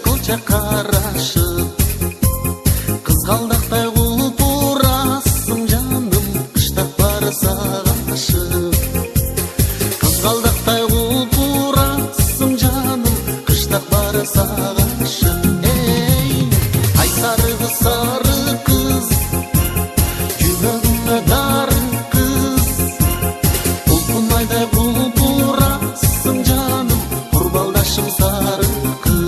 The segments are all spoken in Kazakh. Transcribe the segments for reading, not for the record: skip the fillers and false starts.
кылча карашып, кызгалдактай кулпурасың жаным, кыштак бары сагашып. Кызгалдактай кулпурасың жаным, кыштак бары сагашып. Ай сары кыз, жүрөгүмө дары кыз, улпунайдай кулпурасың жаным, курбалдашым сары кыз.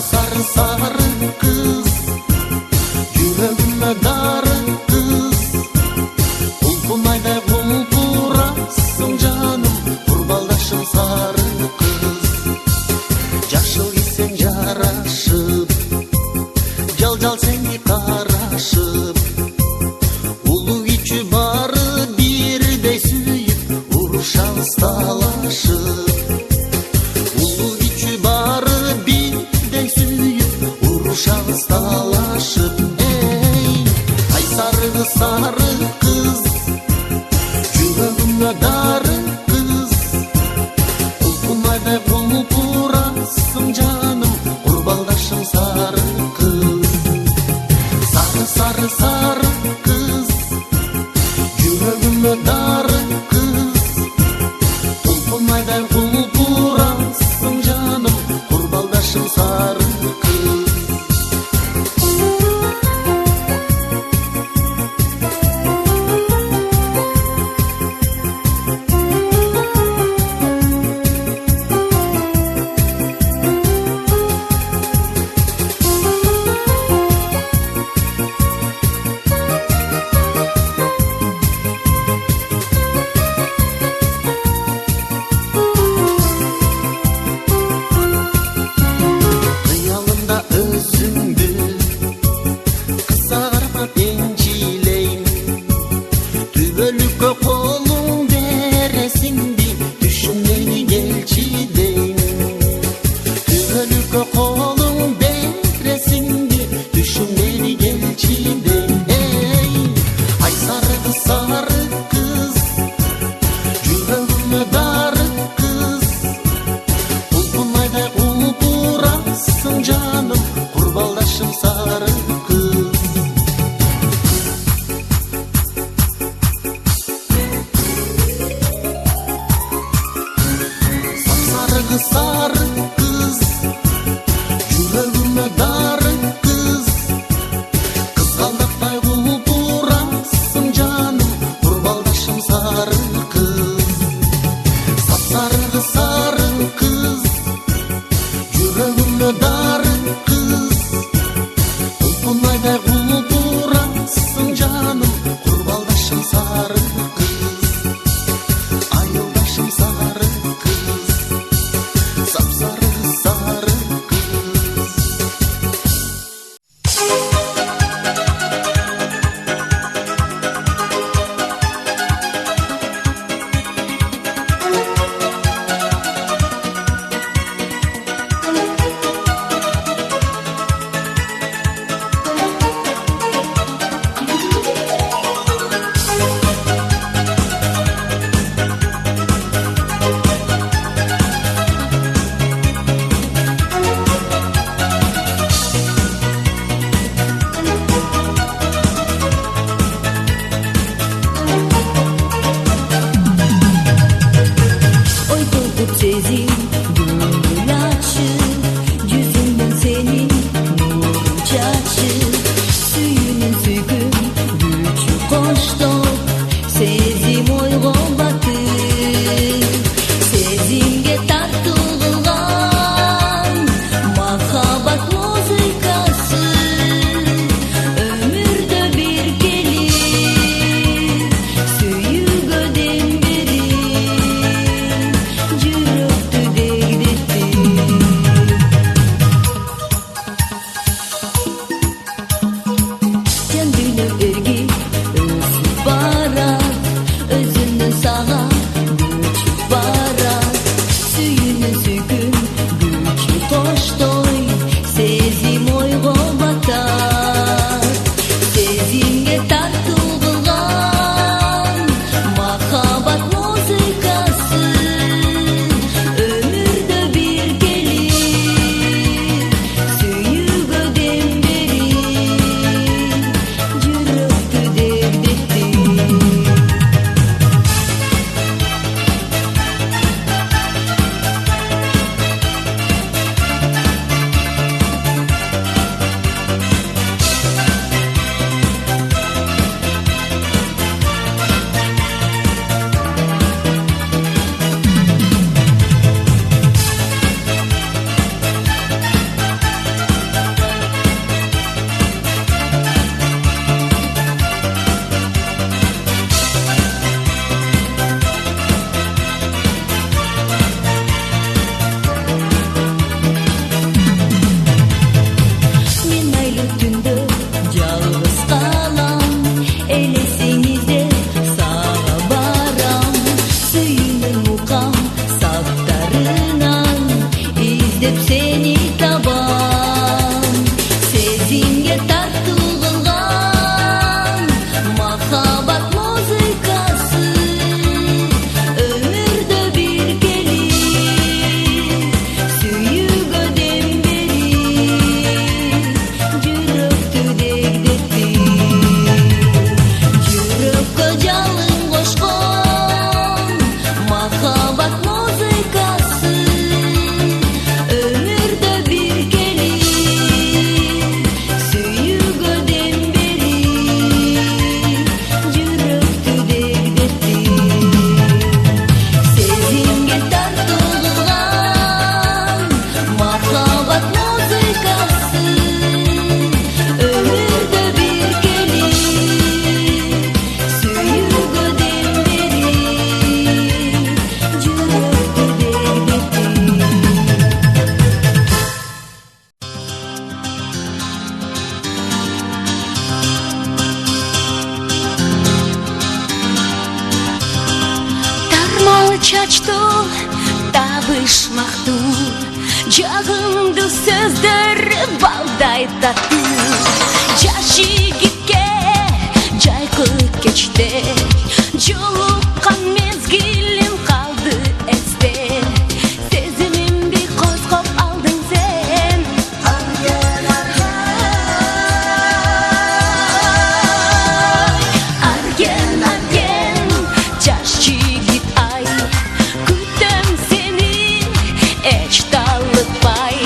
Сары кыз, жүрөгүмө дары кыз, улпунайдай кулпурасың жаным, курбалдашым сары кыз. Жашыл кийсең жарашып, жал сени карашып, улуу кичүү бары бирдей сүйүп, урушабыз талашып. Улуу кичүү бары бирдей сүйүп, урушабыз талашып. Ай сары кыз, жүрөгүмө дары кыз, улпунайдай кулпурасың жаным, курбалдашым сары кыз. Сары кыз, жүрөгүмө дары кыз, улпунайдай кулпурасың жаным, курбалдашым сары кыз. Кыялымда өзүңдү кыса кармап энчилейм, түбөлүккө колуң бересиңди, түшүмдени келчи дейм. Түбөлүккө колуң бересиңди, түшүмдени келчи дейм. Ай сары кыз, жүрөгүмө дары кыз, улпунайдай кулпурасың жаным, курбалдашым сары кыз. Сары кыз, жүрөгүмө дары кыз, кызгалдактай кулпурасың жаным, курбалдашым сары кыз. Сары кыз, жүрөгүмө дары кыз, улпунайдай кулпурасың жаным, курбалдашым сары кыз. Айылдашым сары кыз, айтышмактуу жагымдуу сөздөр балдай таттуу жаш жигитке жайкы кечте жолуккан мезгилим калды эсте сезимимди козгоп алдың сен арген арген жаш жигит ай күтөм сени эч талыкпай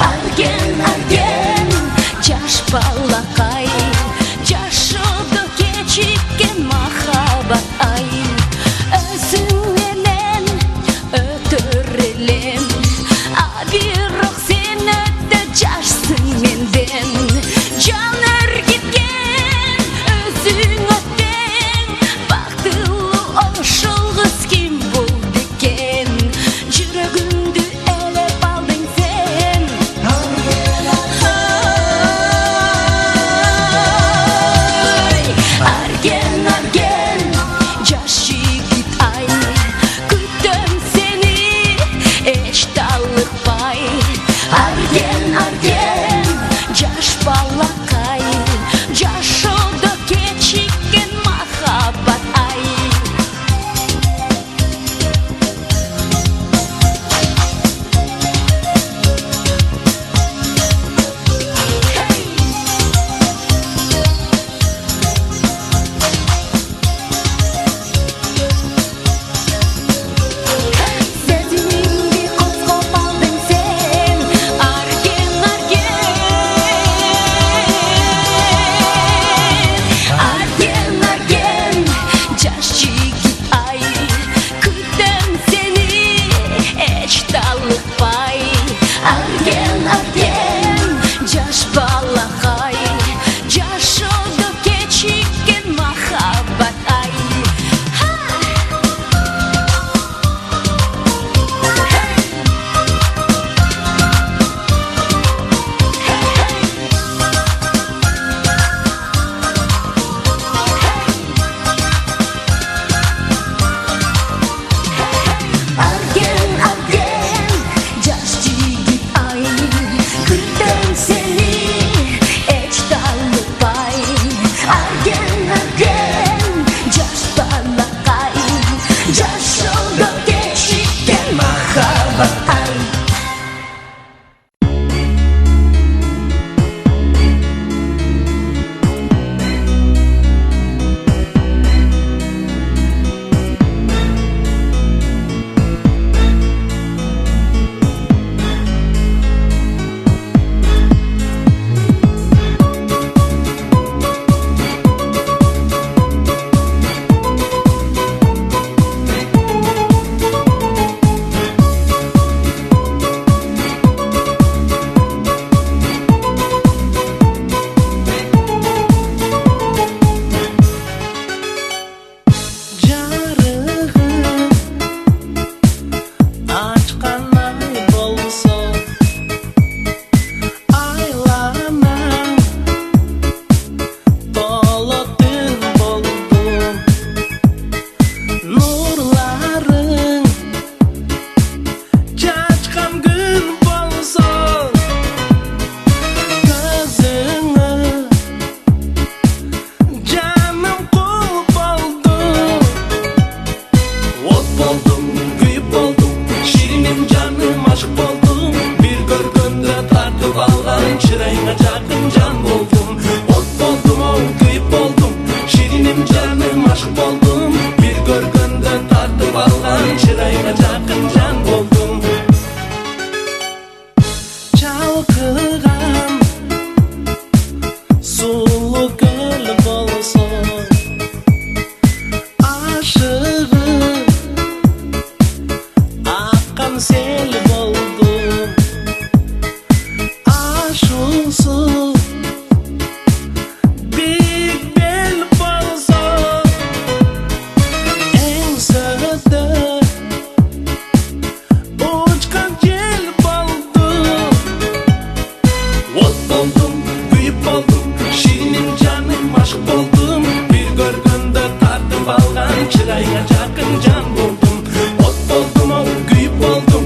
арген жаш балакай жашоодо кечиккен махаббат ай өзүң менен өтөр элем а бирок сен өтө жашсың менден жан өргүткен өзүңө тең бактылуу ошол кыз ким болду экен жүрөгүмдү элеп алдың сен арген жаш жигит ай күтөм сени эч талыкпай арген жаш балакай жашоодо кечиккен махаббат ай сезимимди козгоп алдың сен арген жаш жигит ай күтөм сени эч талыкпай арген жаш балакай жашоодо кечиккен махаббат ай арген жаш жигит ай күтөм сени эч талыкпай арген жаш балакай жашоодо кечиккен махаббат ай Çırayına çakın can buldum. Ot buldum, o kuyup buldum.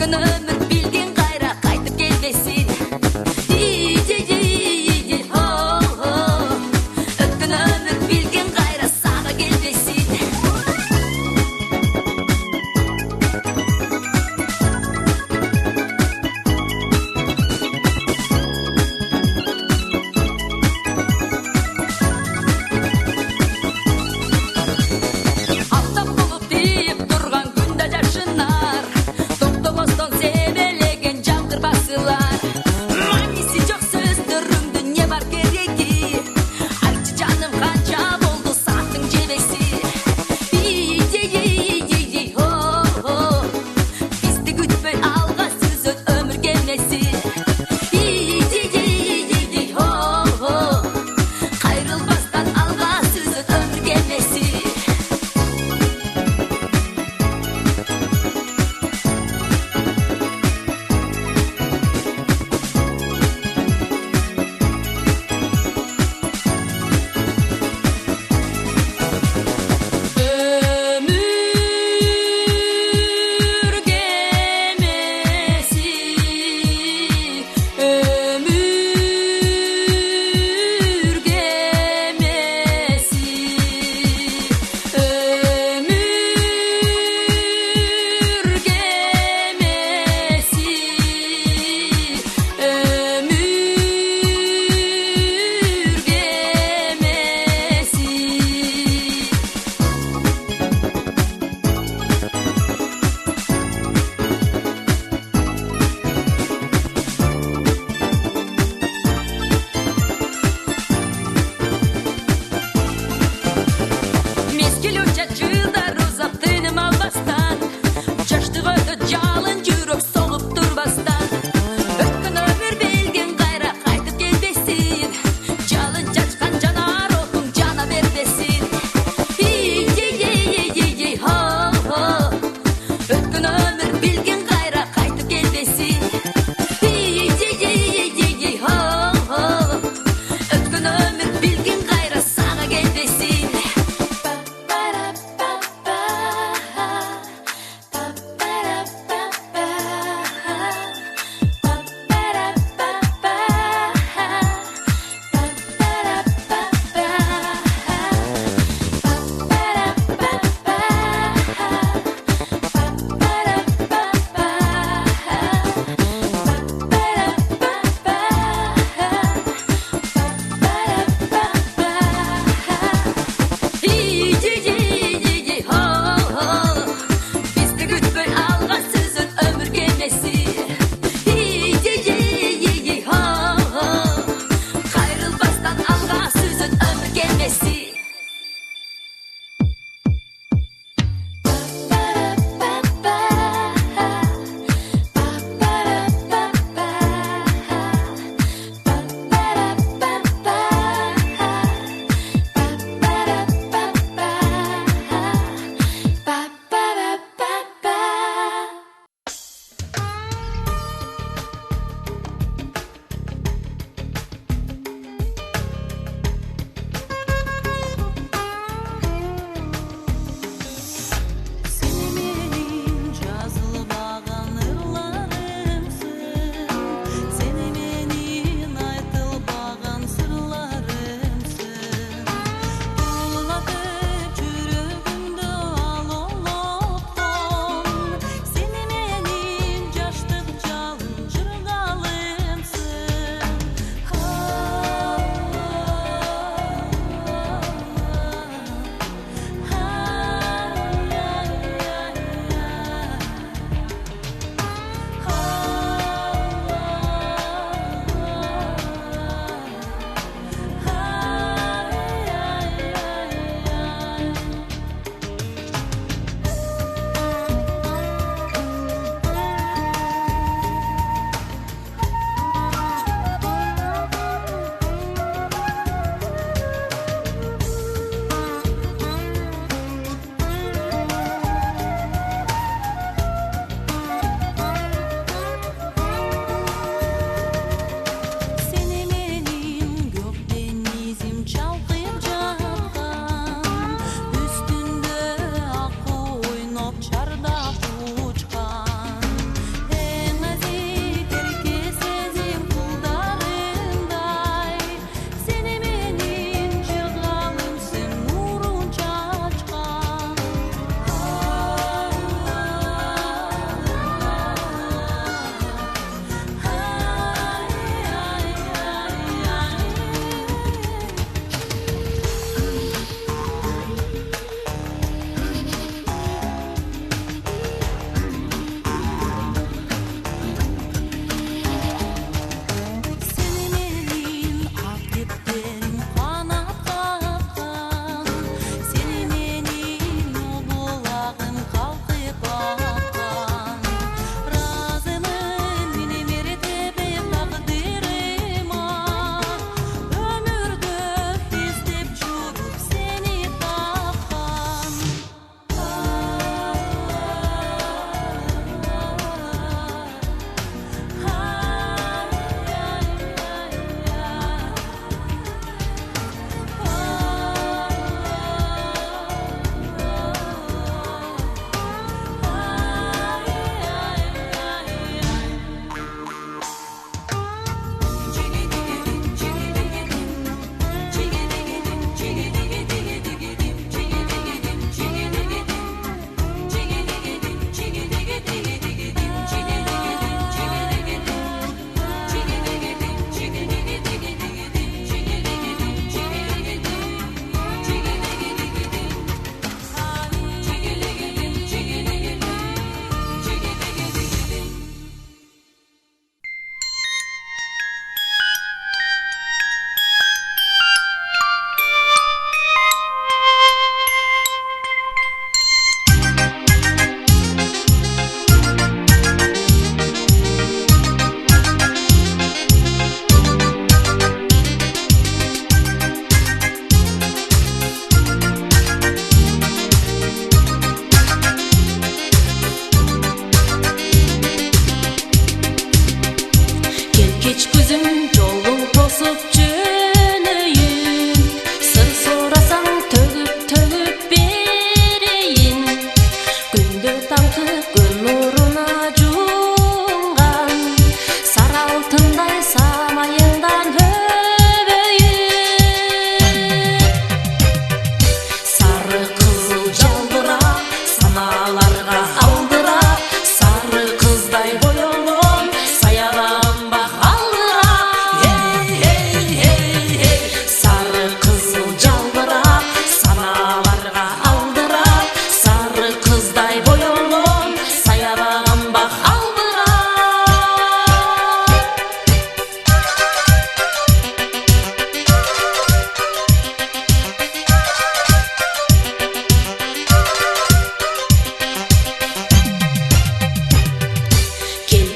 Өткөн өмүр билген кайра кайтып келбесин. Өткөн өмүр билген кайра сага келбесин. Аптап болуп тийип турган күндө жашынар, токтомостон себелеген жамгыр басылар. Мааниси жок сөздөрүңдүн не бар кереги? Айтчы жаным канча болду сааттың жебеси? Бизди күтпөй алга сүзөт өмүр кемеси. Кайрылбастан алга сүзөт өмүр кемеси. Ömür gemisi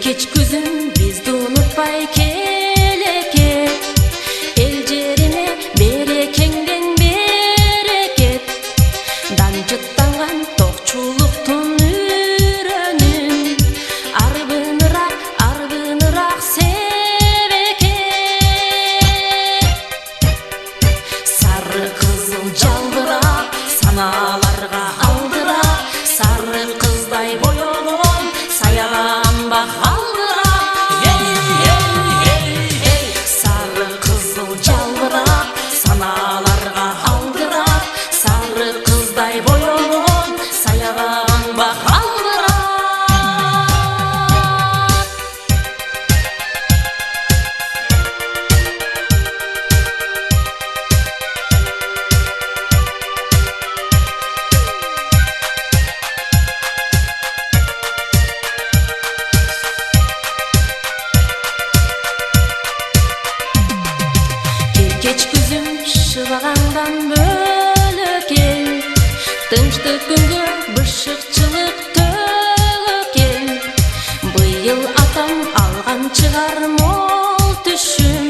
Keç күзüm bizdi unutpay keleket. El жерине берекеңден берекет. Данжыттанған тоқчулуктун үрөнүн арбыныраак себеке. Сары кызыл жалбырак саналарга алдырак, сары кыздай боёгон саяган бак алдырак. Сары кызыл жалбырак саналарга алдырак, сары кыздай боёгон саяган бак алдырак. Keç күзүм шыбагандан бөлөк эл, тынчтык күнгө бышыкчылык төгөк эл. Быйыл атам алган чыгар мол түшүм,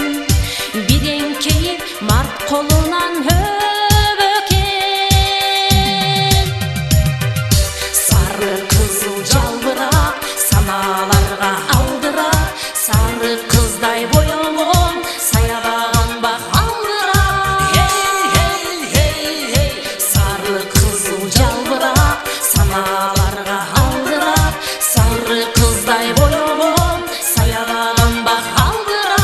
биреңкейи март колунан өбөк эл. Сары кызыл жалбырак саналарга алдырак, сары кыздай боёгон саябаган бак алдырак. Сары кызыл жалбырак саналарга алдырак, сары кыздай боёгон саябаган бак алдырак.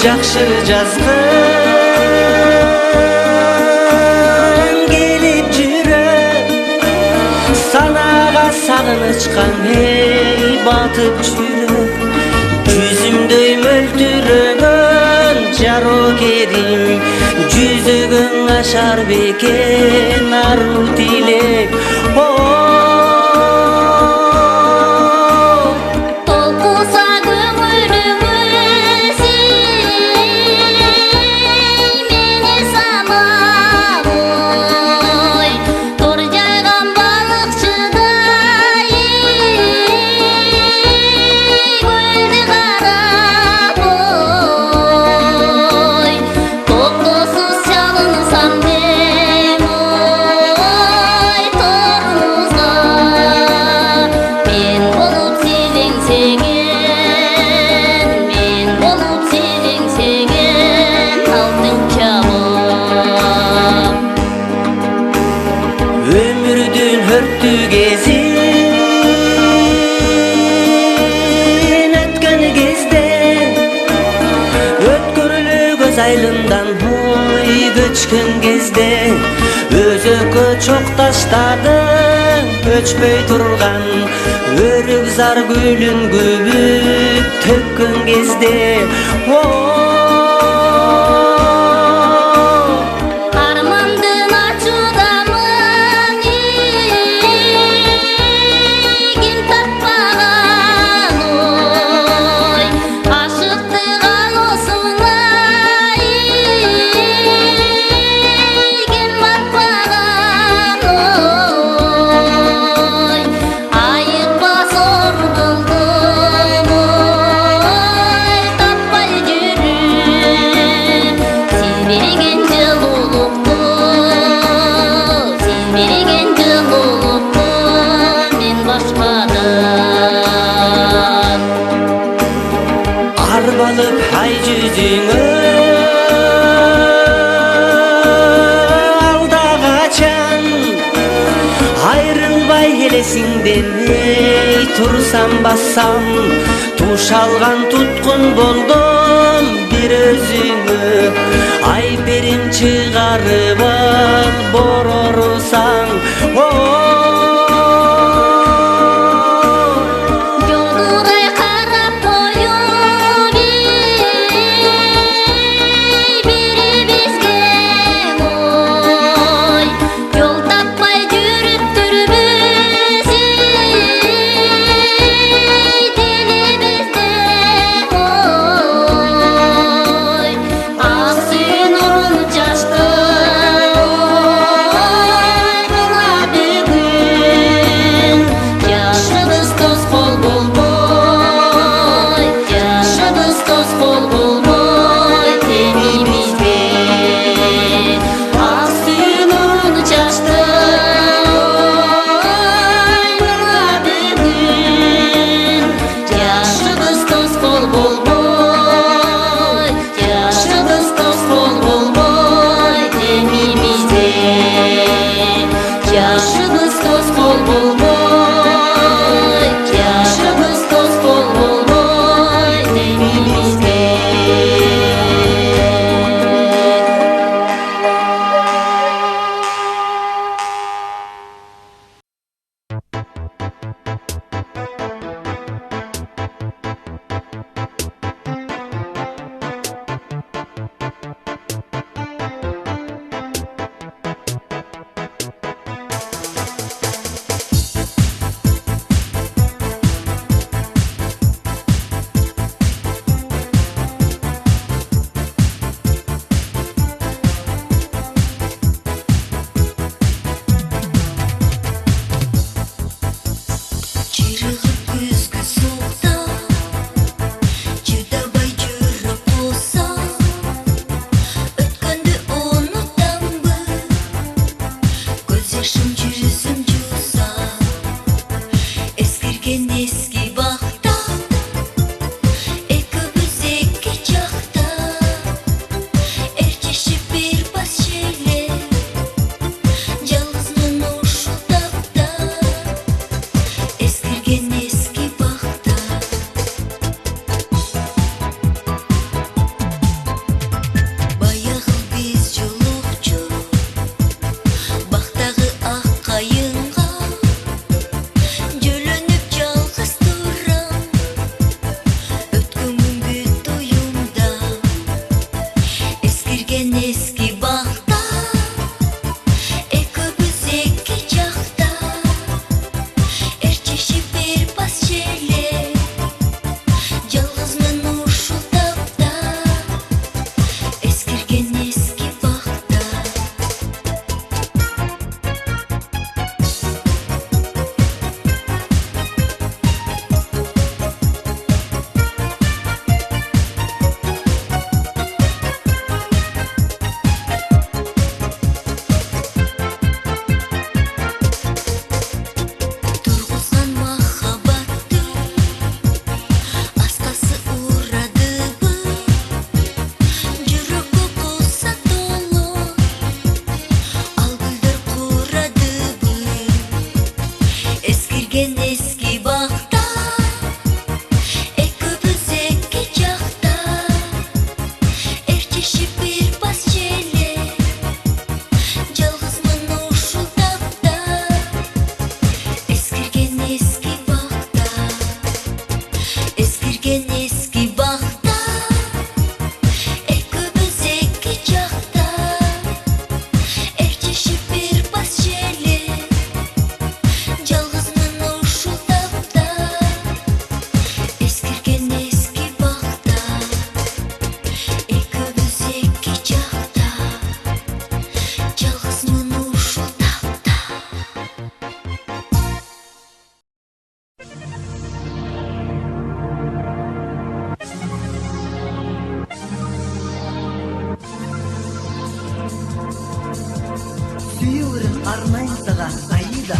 Жакшы жазгын келип жүрөт, санага сагынычка эй батып жүрөт. Жүзүмдөй мөлтүрөгөн жарокерим, жүзөгөң ашар бекен ару тилек. Толкуса көңүлүңүз мени самал ой, тор жайган балыкчыдай көлдү карап ой, токтосуз чалынсам дем ой, торумузга мен болуп селеңсеген, мен болуп селеңсеген алтын чабам. Өмүрдүн өрттүү кезин өткөн кезде, өткөрүлө көз айылымдан ой көчкөн кезде, өзөккө чок таштадың өчпөй турган, өрүк зар гүлүн көбүк төккөн кезде. Армандын ачуудамын ким таппаган ой, ашыктык алуусуна ким батпаган ой, айыкпа зор болдум ой, таппай жүрүп демденбей турсам бассам туш алган туткун болдум бир өзүңө айперим чыгарып ал борорусаң Жолдурай карап коюп бирибизге ой жол таппай жүрүптүрбүз делибизде ой ак сүйүн нурун чачты мына бүгүн жашыбыз тоскоол болбой жашыбыз тоскоол болбой теңибизге ак сүйүн нурун чачты мына бүгүн жашыбыз тоскоол болбой жашыбыз тоскоол болбой теңибизге жашыбыз тоскоол болбой жашыбыз тоскоол болбой теңибизге Чирыгып күзгү суукта чыдабай жүрүп болсоң өткөндү унутамбы көз жашым жүзүм жууса эскирген эски бакта экөөбүз эки жакта эрчишип бир бас желе жалгызмын ушул тапта эскирген эски бакта баягы биз жолукчу бактагы ак кайынга жөлөнүп жалгыз турам өткөн күнгү тоюмда эскирген эски бакта экөөбүз эки жакта эрчишип бир бас желе жалгызмын ушул тапта эскирген эски бакта тургузган махаббатты аскасы урадыбы жүрөккө кулса толо ал гүлдөр курадыбы эскирген эски бакта экөөбүз эки жакта эрчишип бир бас желе жалгызмын ушул тапта эскирген эски бакта эскирген эски бакта экөөбүз эки жакта эрчишип бир бас желе жалгызмын ушул тапта эскирген эски бакта экөөбүз эки жакта жалгызмын ушул тапта сүйүүрүм арнайын сага Аида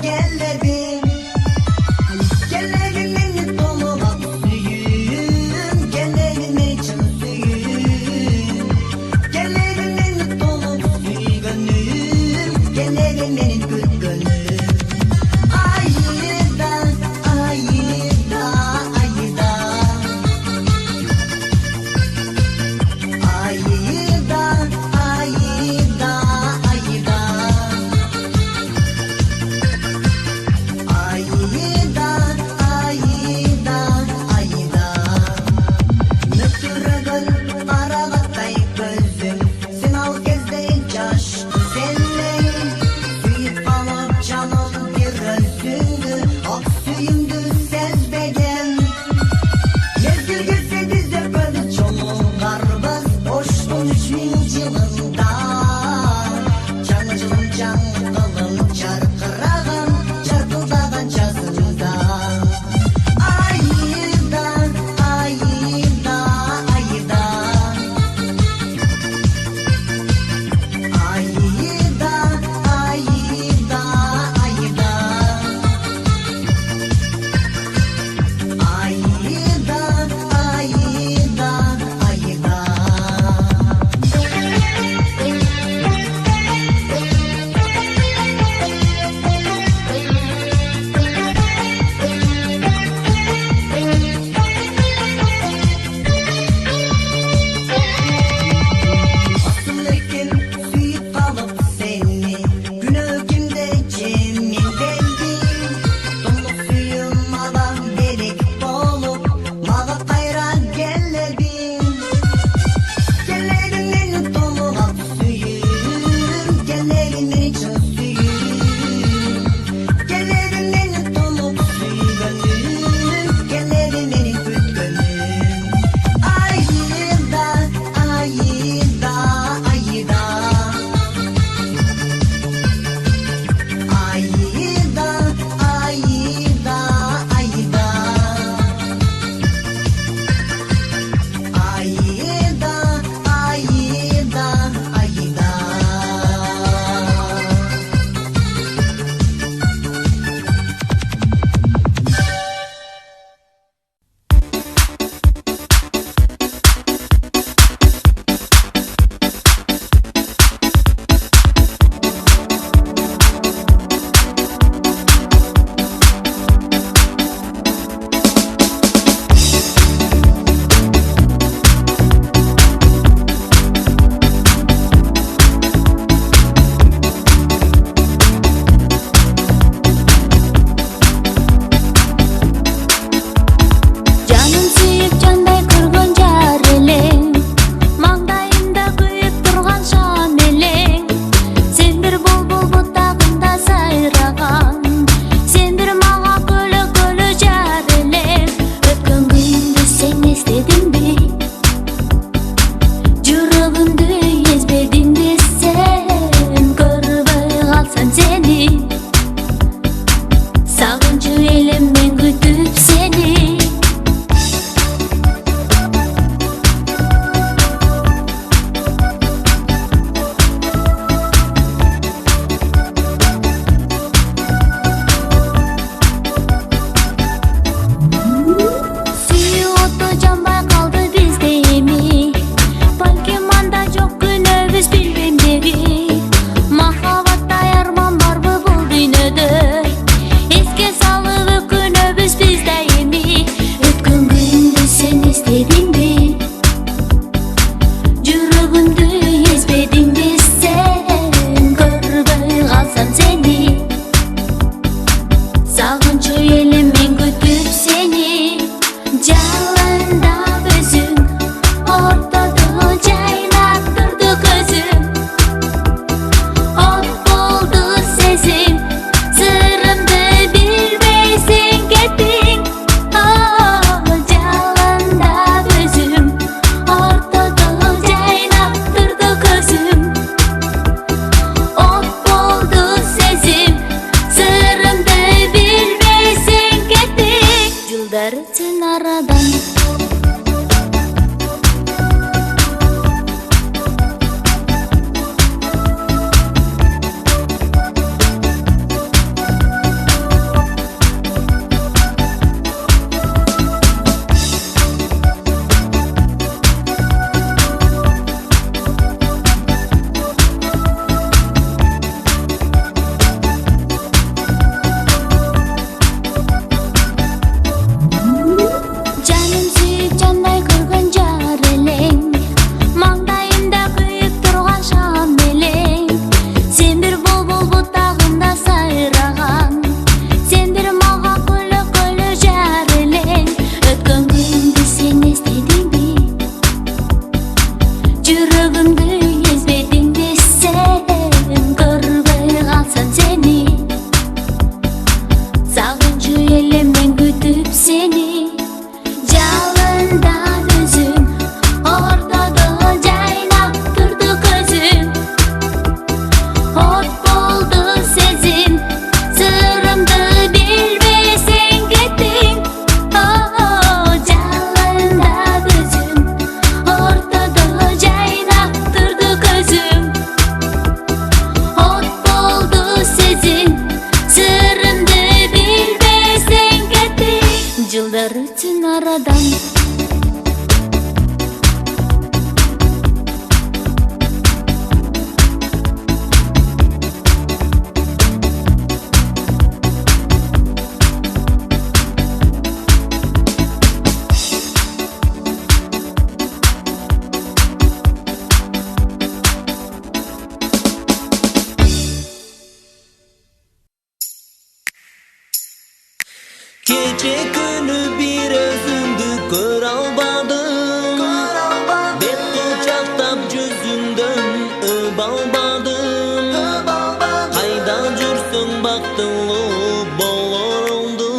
Gelelim, gelelim beni doluma suyun, gelelim için suyun, gelelim beni doluma suyu gönlüm, gelelim beni gül gönlüm. Ayda, ayda, ayda, ayda, ayda, ayda. Keche күнү bir өзүңдү көрө албадым. Бет кучактап жүзүңдөн өп албадым. Кайда жүрсөң бактылуу болоруңду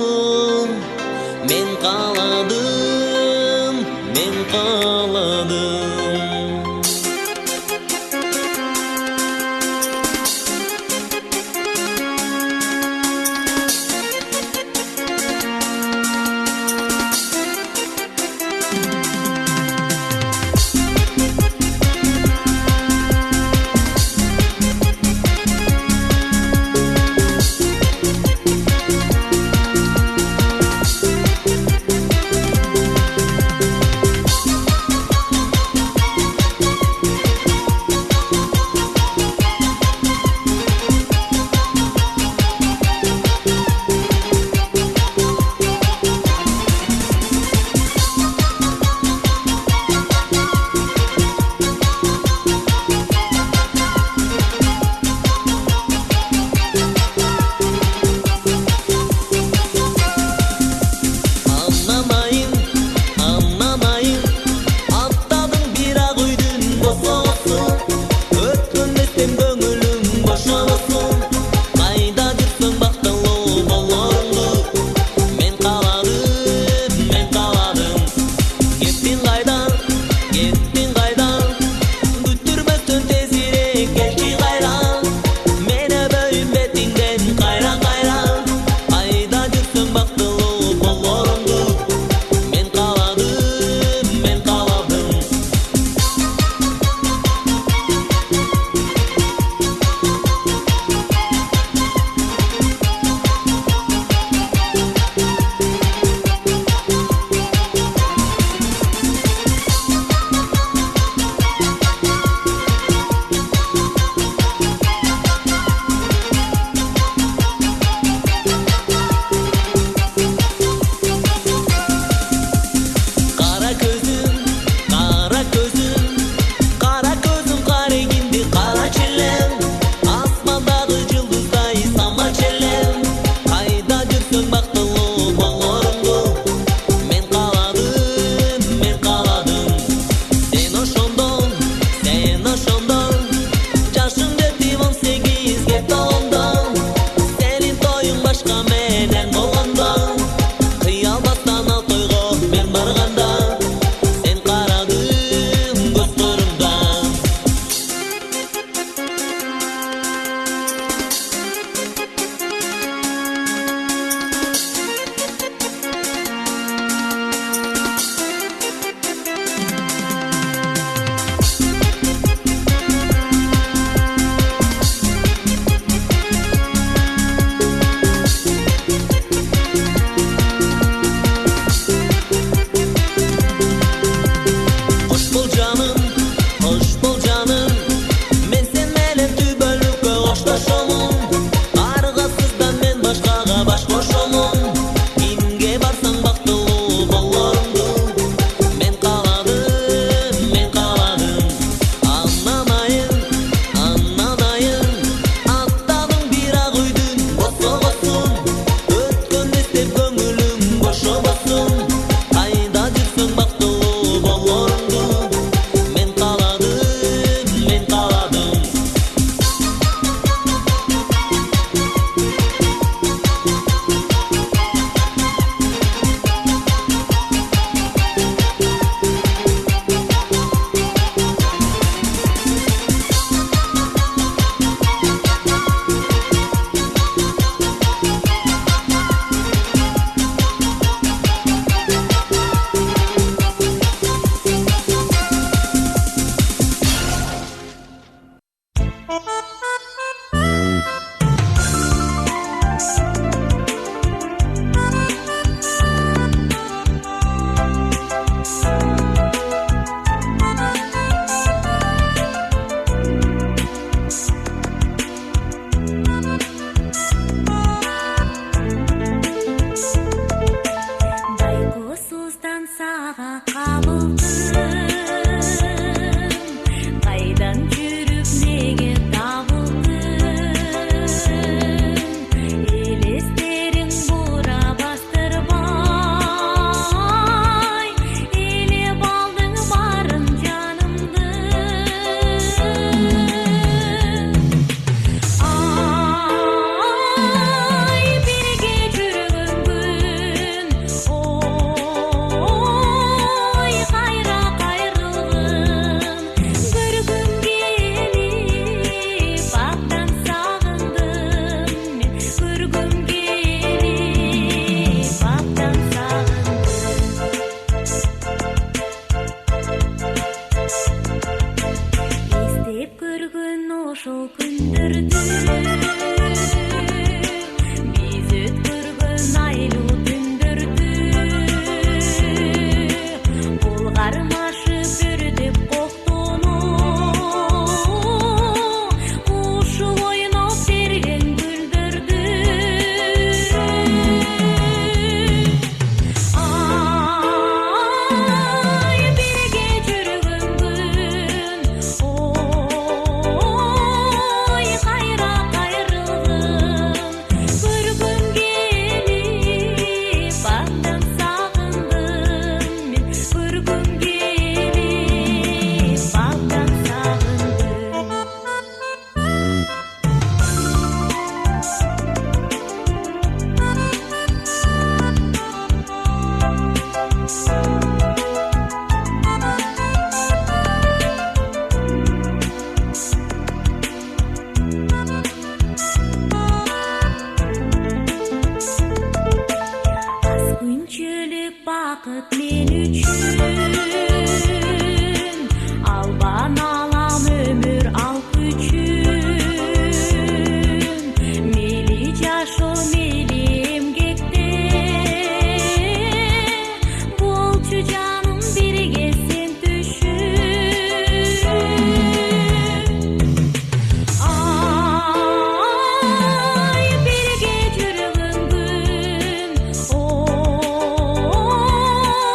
мен кааладым, мен кааладым. Күнчілік бақыт мен үшін Албан алам өмір ал күчін Мейлі жашо мейлі емгекте Болчу жаным бірге сен түшін Ай, бірге жүргін күн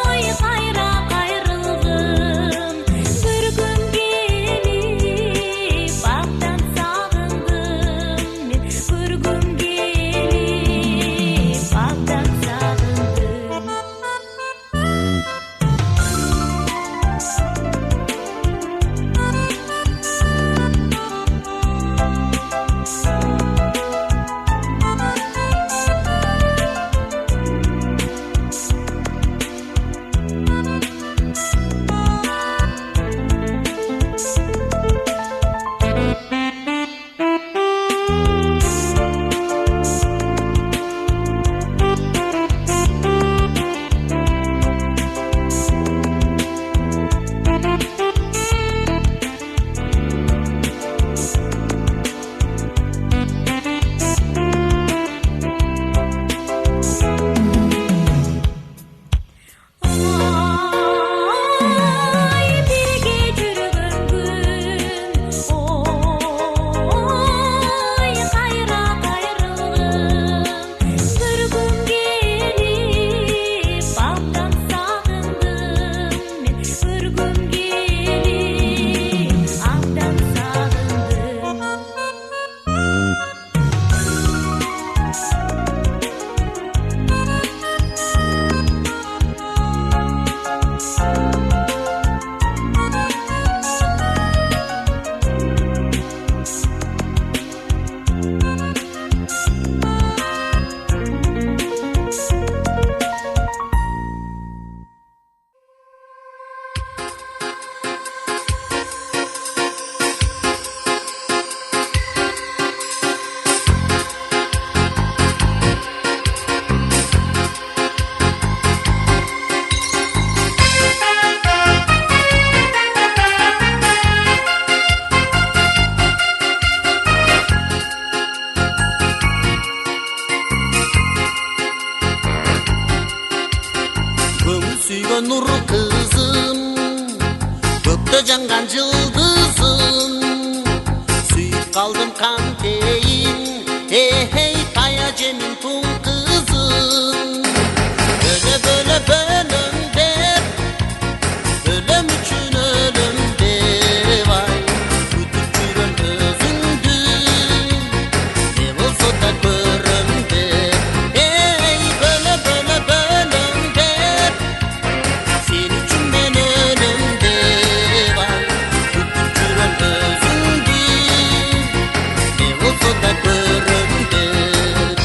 Ой, қайра қайрылғым Бір күн келіп бақтан сағындым Мен бір күн келіп бақтан сағындым Ай, бірге жүргін күн Ой, қайра қайрылғым Бір күн келіп бақтан сағындым Мен бір күн келіп ақтан сағындым Көңіл сүйген нұр қызым Көкте жанған жылдызым Сүйіп қалдым қантейін Эй, қая жемін тұң қызым Бөле бөле бөлім деп Өлім үшін өлім деп ай Күтіп жүрген өзіңді Не болса да көрім деп Ей, бөле бөле бөлім деп Sen üçün ben ölüm деп ай Күтіп жүрген өзіңді Не болса да көрім деп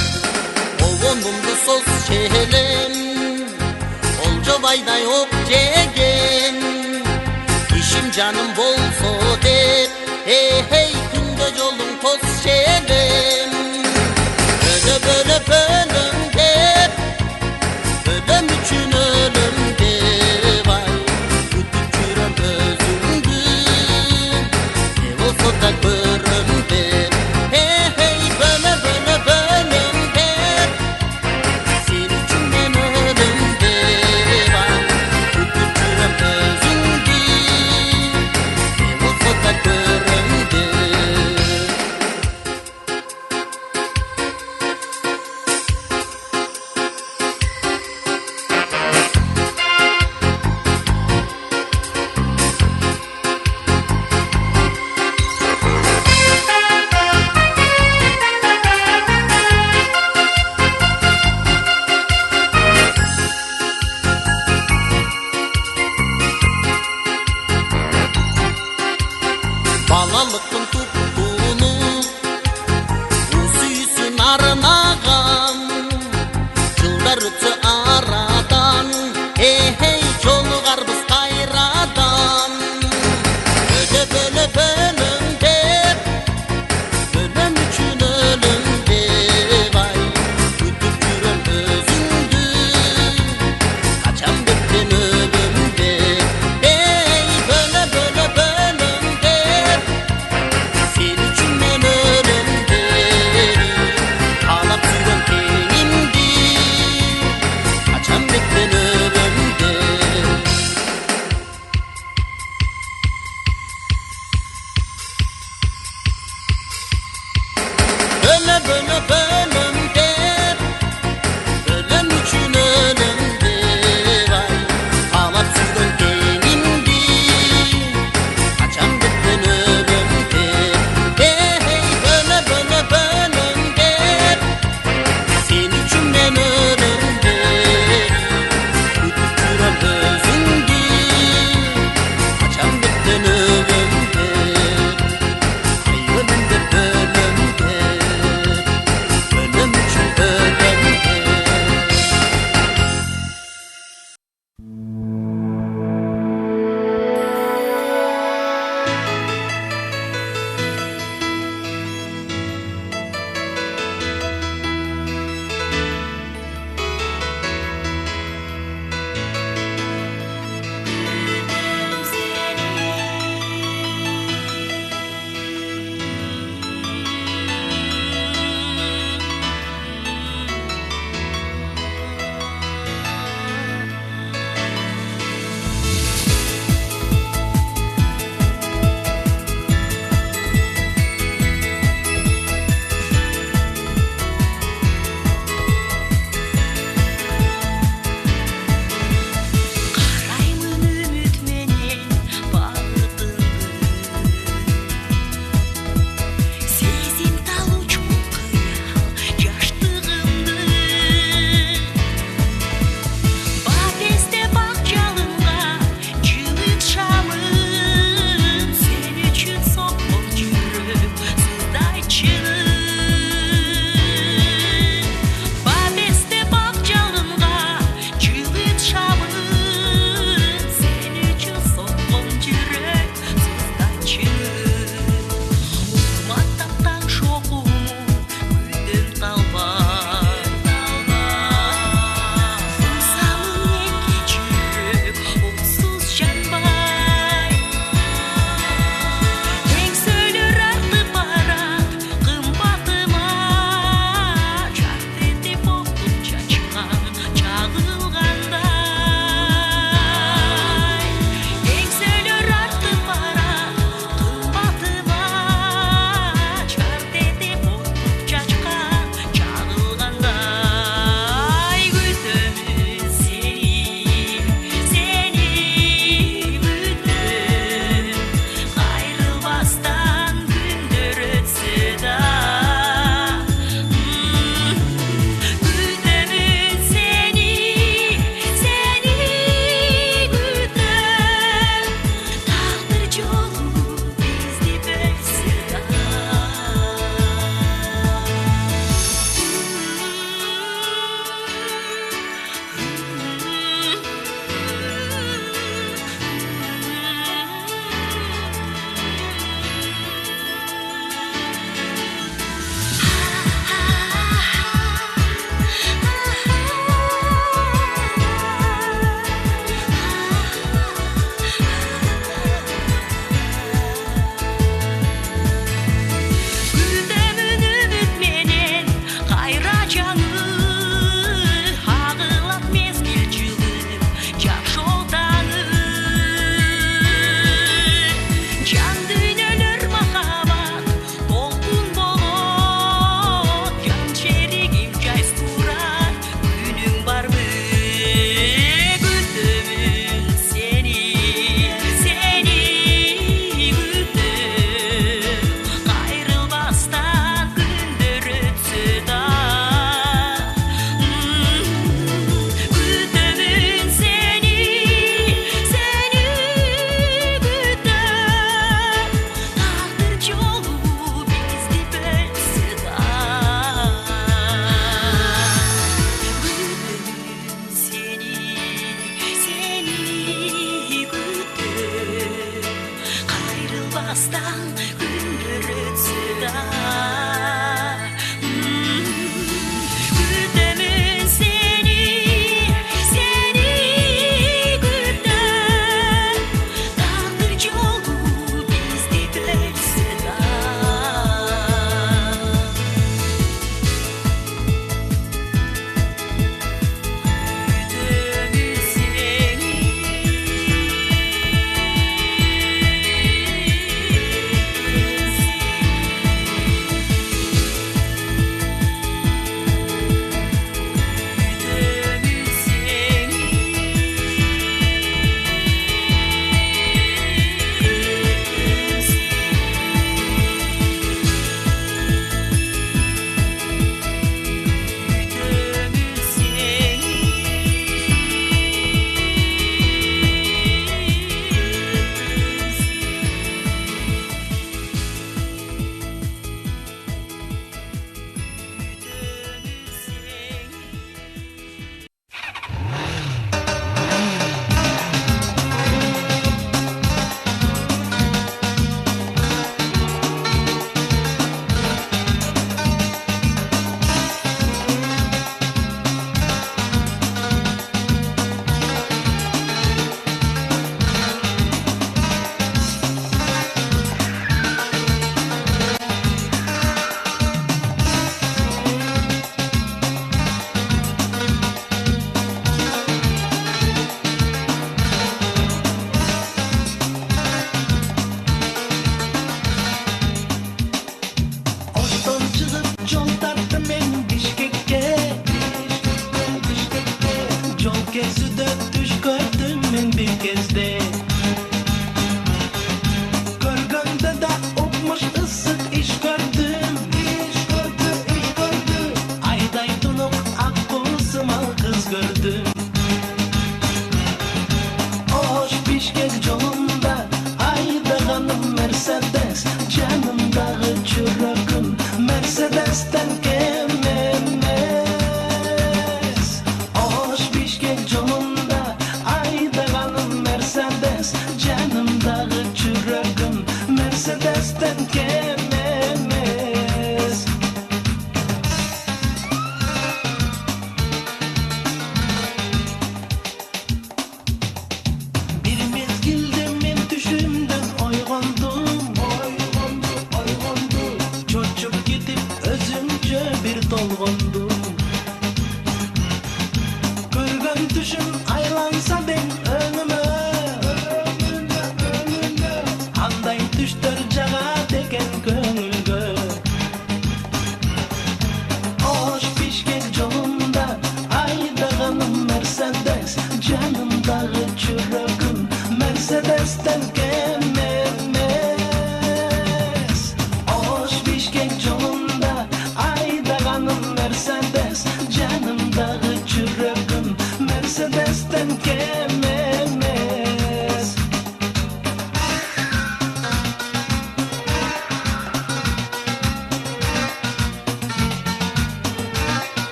Овонымды сос шелем Олжобайдай оқ жеген İşim canım bolso деп Эй, күнде жолың тос шелем Бөле бөле бөлім деп Өлім үшін өлім деп ай Күтіп жүрем өзіңді Не болса да көрім деп Эй, бөле бөле бөлім деп Sen üçün ben ölüm деп ай Күтіп жүрем өзіңді Не болса да көрім деп Балалықтың тұттуыны Сүйсін арнаған Жылдар өтсе арадан Эй, жолығар біз қайрадан Бөле бөле бөлім деп Өлім үшін өлім деп ай Күтіп жүрем өзіңді Gökyüzüde düş gördüm ben bir kezde. Görgende de okmuş ısık iş gördüm. İş gördüm. Ayday donuk akkusumal kız gördüm. Hoş pişkek yolunda aydağanım Mercedes. Canımdağı çürüğüm Mercedes'ten kememez. Hoş pişkek yolunda aydağanım Mercedes. Canımdağı çürüğüm Mercedes'ten kememez. Bir mezgilde men düşümden oygondum. Çocuk gidip özümce bir dolgondum. Görgön düşüm aylansa ben önüme. Anday düştür cağa degen gönülgö. Hoş pişkek yolunda aydağanım Mercedes. Canımdağı çürüğüm Mercedes'ten kememez. Hoş pişkek yolunda aydağanım Mercedes. Canımdağı çürüğüm Mercedes'ten kememez.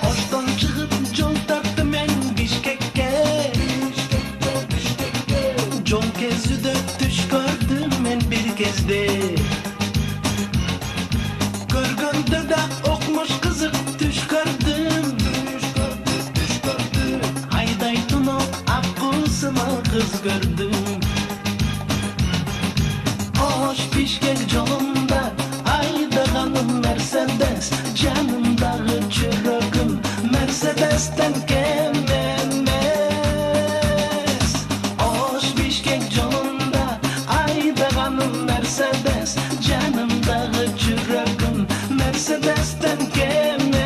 Oştan çıkıp yol tarttım ben Bişkek'e. Yol gezüde düş gördüm ben bir kezde. Görgönde de okmuş kızık düş gördüm. Hayday tunuk akkusumal kız gördüm. Hoş pişkek yolunda aydağanım Mercedes. Canımdağı çürüğüm Mercedes'ten kememez. Hoş pişkek yolunda aydağanım Mercedes. Canımdağı çürüğüm Mercedes'ten kememez.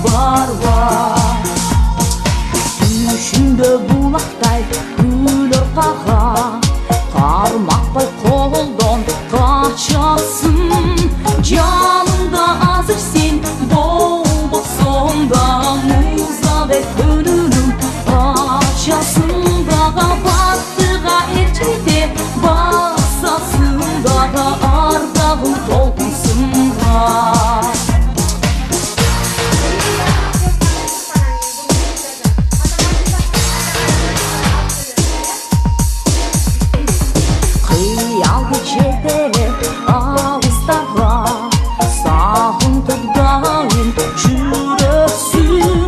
var var. Düşümde bulaqday gülür qağa, qarmaqday қолдан qaçasın. Canımda azır sen boğulup sonda, muzabet gönlüm açasın. Dağa battığa erkekte basasın, dağa ardağın tolkusun var. Kıyal geceleri ağızlara, sağıntıp dağın çürüsün.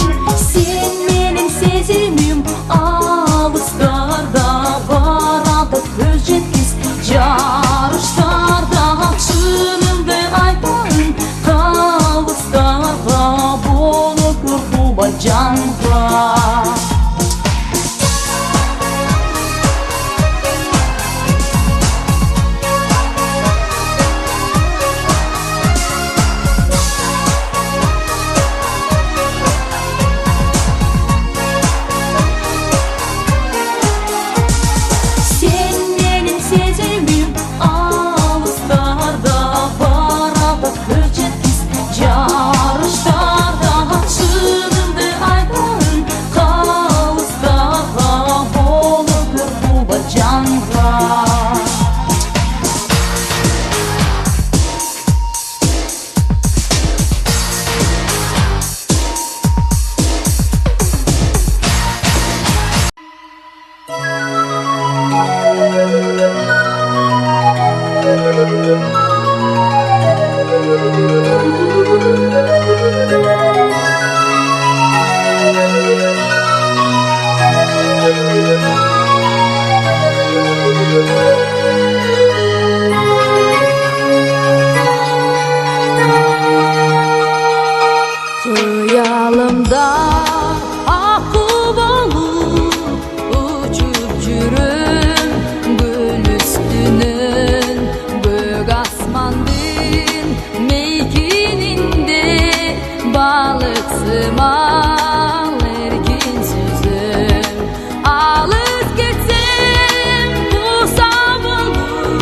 Sen benim sezimim ağızlarda, baradık göz жеткіз жарыштарда. Шынымды айтайын қалыстарға, болып көр қубай жанға. Kıyalımda akıl olup uçup жүрüm, gül üstünün bök asmandın meykininde, balık sımal erkin süzüm. Alız geçsem bu savunur,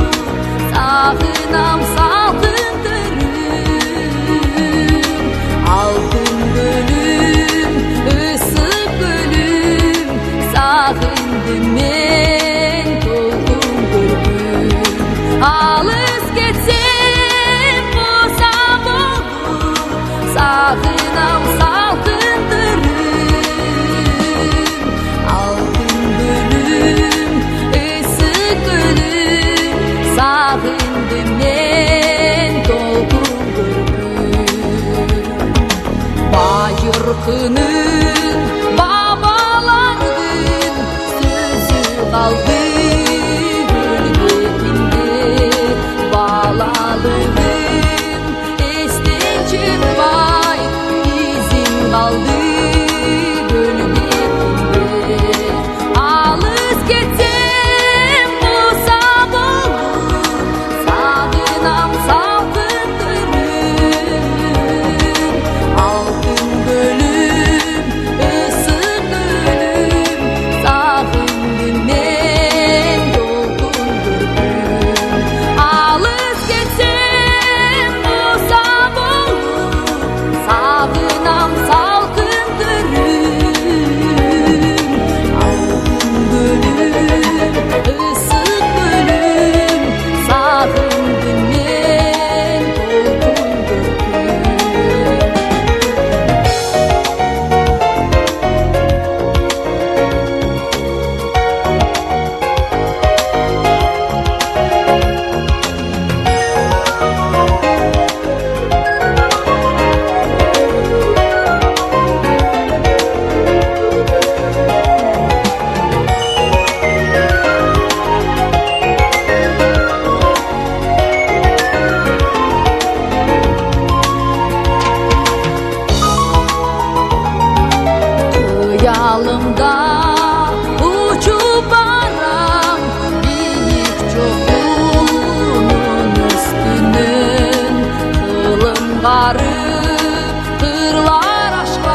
sağınam salkındırım. Altın gölüm, ısık gölüm, sağındım men toldum gölüm. Alız geçsem bu savunur, sağınam salkındırım. Altın gölüm, ısık gölüm, sağındım men toldum gölüm. Bayırkının, babaların sözü kaldı gölgetinde. Balalığın esten çıkmay izin kaldı gölgetinde. Alız geçsem bu sabır, sağınam salkındırım. Altın gölüm, ısık gölüm, sağındım men dolgun gölüm. Alız geçsem bu sabır, sağınam salkındırım. Altın gölüm, ısık gölüm, sağındım men dolgun gölüm. Kıyalımda uçup baram büyük çoğunun üstünün. Kılım garip kırlar aşklar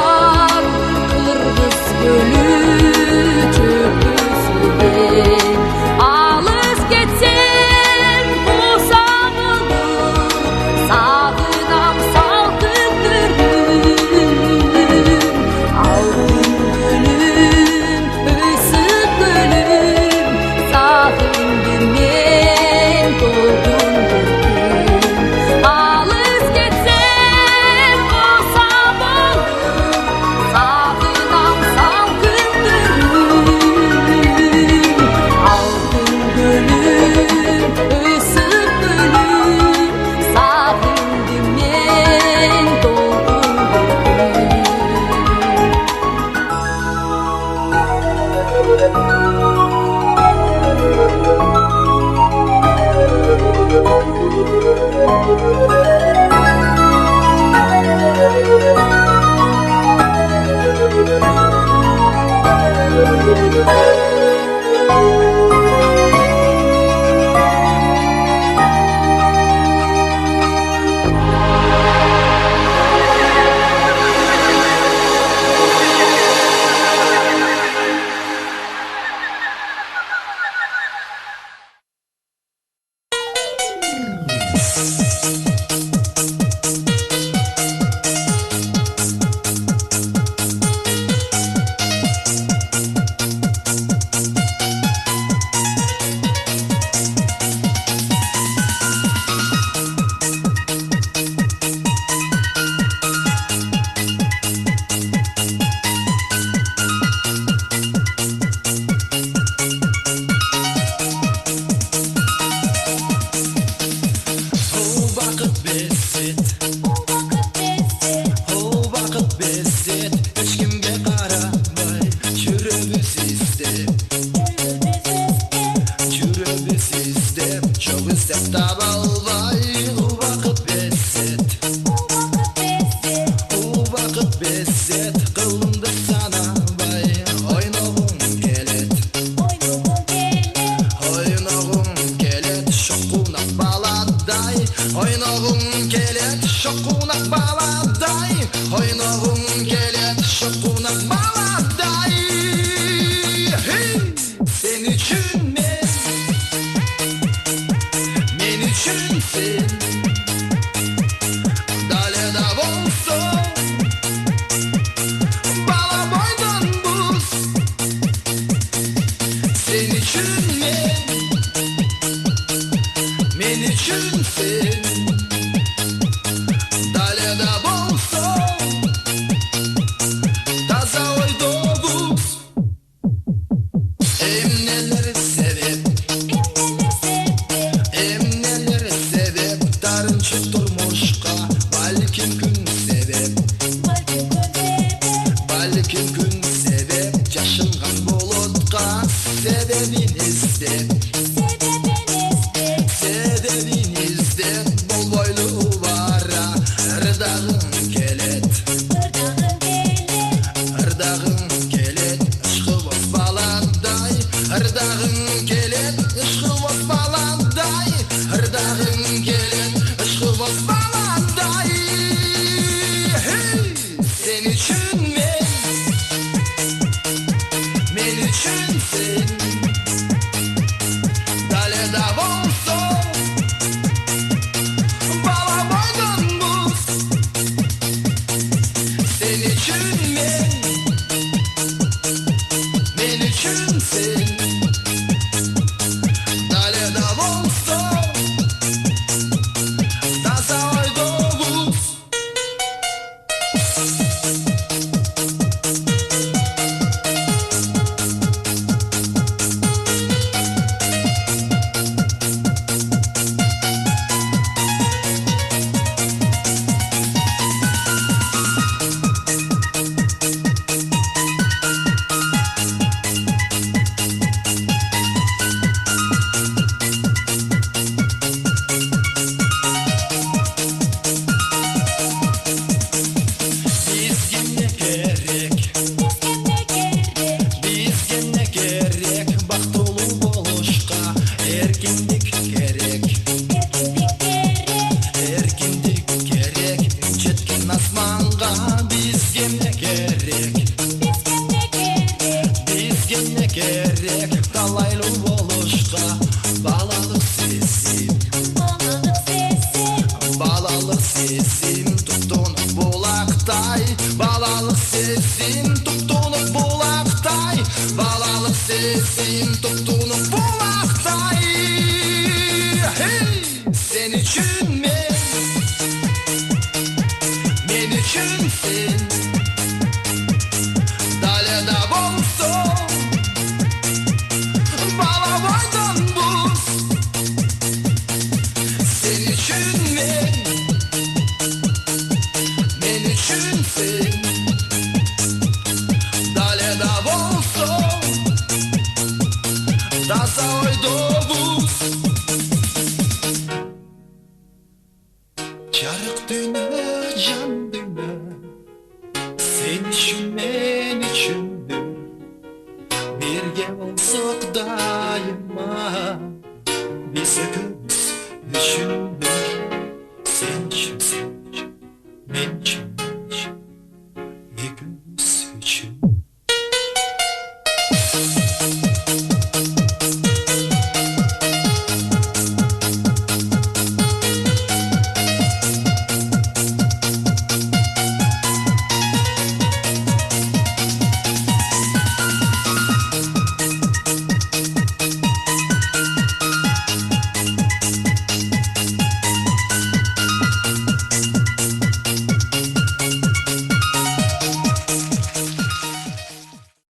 besset, hiç kimge qaramay, yürübüz istep, yürübüz istep, çok istep tabalbay, u vakit besset, u vakit besset, kılındı sana bay, oynağım gelet, oynağım gelet, şokunak baladay, oynağım gelet, şokunak baladay, oynağım gelet, şokunak baladay. Hey! Sen için men için sen, daleda bolsun, bala boydan buz. Sen için men için sen, daleda bolsun, taza oyda buz. Emneler sebep, emneler sebep, darınçı turmuşka, balkim gün sebep, balkim gün sebep, yaşıngan bulutka, sebebin istep, sebebin istep, bol boylu uvara, ırdağın kelet, ırdağın kelet, ışkı boz baladay, ırdağın kelet, ışkı boz baladay, ırdağın kelet, ışkı boz baladay. Hey! Sen için men için sen, daleda bolsun, bala boydan buz. Sen için men için sen, daleda bolsun, taza oyda buz. Bizge ne gerek, bizge ne gerek, baktolu boluşka, erkinlik gerek, erkinlik gerek, incetken asmanga, bizge ne gerek, bizge ne gerek, dalaylı boluşka, balalık sesim, balalık sesim, tuttuğunuk bulaktay, balalık sesim, tuttuğunuk bulaktay, balalık sesim, tuttuğunuk bulaktay. Hey! Sen için men için sen, daleda bolsun, bala boydan buz. Sen için men için sen, daleda bolsun, taza oyda buz. Çarık dünya, can dünya, sen için men içindir. Birge olsak daima, biz hepimiz düşündük. Sen için sen,